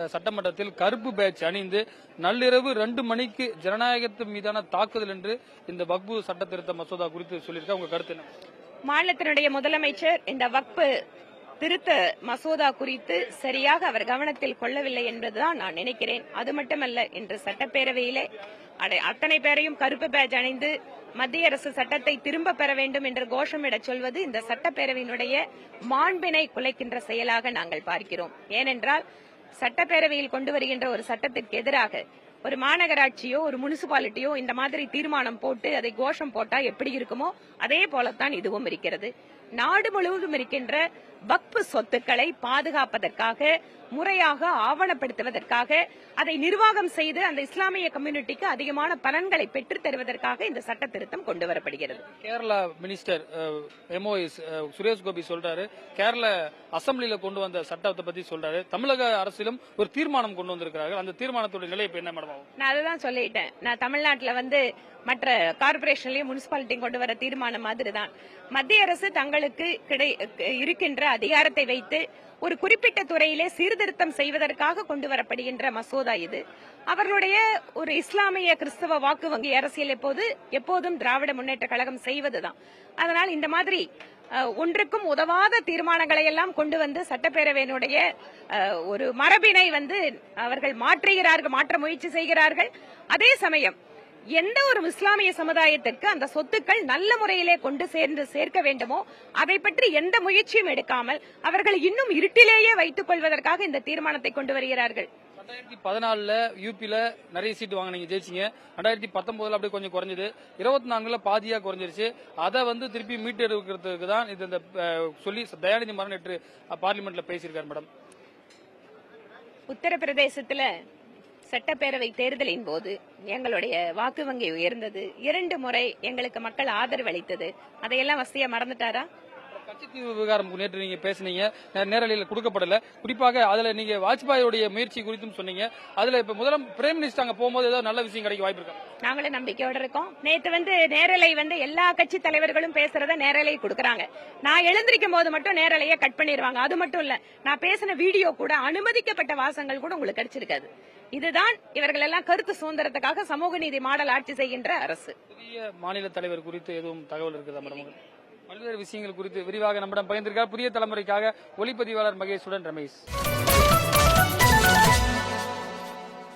சட்டமன்றத்தில் கருப்பு பேட்ச் அணிந்து நள்ளிரவு 2 மணிக்கு ஜனநாயகத்தின் மீதான தாக்குதல் என்று இந்த வக்பு சட்ட திருத்த மசோதா குறித்து சொல்லியிருக்க உங்க கருத்து என்ன? மாநிலத்தினுடைய முதலமைச்சர் இந்த வக்பு திருத்த மசோதா குறித்து சரியாக அவர் கவனத்தில் கொள்ளவில்லை என்பதுதான் நான் நினைக்கிறேன். அது மட்டுமல்ல, இன்று சட்டப்பேரவையிலே அத்தனை பேரையும் கருப்பு பேட்ஜ் அணிந்து மத்திய அரசு சட்டத்தை திரும்ப பெற வேண்டும் என்று கோஷமிடச் சொல்வது இந்த சட்டப்பேரவையினுடைய மாண்பினை குலைக்கின்ற செயலாக நாங்கள் பார்க்கிறோம். ஏனென்றால் சட்டப்பேரவையில் கொண்டு வருகின்ற ஒரு சட்டத்திற்கு எதிராக ஒரு மாநகராட்சியோ ஒரு முனிசிபாலிட்டியோ இந்த மாதிரி தீர்மானம் போட்டு அதை கோஷம் போட்டா எப்படி இருக்குமோ அதே போலத்தான் இதுவும் இருக்கிறது. நாடு முழுவதும் இருக்கின்ற வக்பு சொத்துக்களை பாதுகாப்பதற்காக, முறையாக ஆவணப்படுத்துவதற்காக, அதை நிர்வாகம் செய்து அந்த இஸ்லாமிய கம்யூனிட்டிக்கு அதிகமான பலன்களை பெற்றுத் தருவதற்காக இந்த சட்ட திருத்தம் கொண்டு வரப்படுகிறது. கேரளா மினிஸ்டர் எம்ஓஎஸ் சுரேஷ் கோபி சொல்றாரு, கேரள அசம்பிளியில கொண்டு வந்த சட்டத்தை பத்தி சொல்றாரு. தமிழக அரசிலும் ஒரு தீர்மானம் கொண்டு வந்திருக்கிறார்கள். அந்த தீர்மானத்தோட நிலை இப்ப என்ன மேடம் ஆகும்? நான் அதுதான் சொல்லிட்டேன். நான் தமிழ்நாட்டில் மற்ற கார்பரேஷன்லயும் முனிசிபாலிட்டியும் கொண்டு வர தீர்மானம் மாதிரிதான் மத்திய அரசு தங்களுக்கு இருக்கின்ற அதிகாரத்தை வைத்து ஒரு குறிப்பிட்ட துறையிலே சீர்திருத்தம் செய்வதற்காக கொண்டு வரப்படுகின்ற மசோதா இது. அவர்களுடைய ஒரு இஸ்லாமிய கிறிஸ்தவ வாக்கு வங்கி அரசியல் எப்போதும் திராவிட முன்னேற்ற கழகம் செய்வதுதான். அதனால் இந்த மாதிரி ஒன்றுக்கும் உதவாத தீர்மானங்களை எல்லாம் கொண்டு வந்து சட்டப்பேரவையினுடைய ஒரு மரபினை அவர்கள் மாற்ற முயற்சி செய்கிறார்கள். அதே சமயம் எந்த ஒரு இஸ்லாமிய சமுதாயத்திற்கு அந்த சொத்துக்கள் நல்ல முறையிலே கொண்டு சேர்க்க வேண்டுமோ அதை பற்றி எந்த முயற்சியும் எடுக்காமல் அவர்கள் இன்னும் இருட்டிலேயே வைத்துக் கொள்வதற்காக இந்த தீர்மானத்தை கொண்டு வருகிறார்கள். 2014 யூபில நிறைய சீட்டு வாங்கினீங்க, ஜெயிச்சிங்க. 2019 அப்படி கொஞ்சம் குறைஞ்சது, 24 பாதியா குறைஞ்சிருச்சு. அதை திருப்பி மீட்டெடுக்கிறதுக்கு தான் இது சொல்லி தயாநிதி மாறன் நேற்று பார்லிமெண்ட்ல பேசியிருக்காரு. மேடம், உத்தரப்பிரதேசத்துல சட்டப்பேரவை தேர்தலின் போது எங்களுடைய வாக்கு வங்கி உயர்ந்தது. 2 முறை எங்களுக்கு மக்கள் ஆதரவு அளித்தது. அதையெல்லாம் வசதியா மறந்துட்டாரா? கட்சித்தீவு விவகாரம் நேற்று நீங்க பேசுனீங்க, நேரலையில் கொடுக்கப்படல. குறிப்பாக அதுல நீங்க வாஜ்பாயோடைய முயற்சி குறித்தும் சொன்னீங்க. அதுல இப்ப பிரைம் மினிஸ்டர் அங்க போகும்போது ஏதாவது நல்ல விஷயம் கிடைக்க வாய்ப்பு இருக்கா? நாங்களும் நம்பிக்கையோட இருக்கோம். நேற்று நேரலை எல்லா கட்சி தலைவர்களும் பேசுறத நேரலை கொடுக்கறாங்க. நான் எழுந்திருக்கும் போது மட்டும் நேரலையை கட் பண்ணிடுவாங்க. அது மட்டும் இல்ல, நான் பேசின வீடியோ கூட அனுமதிக்கப்பட்ட வாசங்கள் கூட உங்களுக்கு கிடைச்சிருக்காது. இதுதான் இவர்கள் எல்லாம் கருத்து சுதந்திரத்துக்காக சமூக நீதி மாடல் ஆட்சி செய்கின்ற அரசு. புதிய மாநில தலைவர் குறித்து எதுவும் தகவல் இருக்குதா மேடம்? பல்வேறு விஷயங்கள் குறித்து விரிவாக நம்மிடம் பகிர்ந்திருக்கார் புதிய தலைமுறைக்காக ஒளிப்பதிவாளர் மகேஷுடன் ரமேஷ்.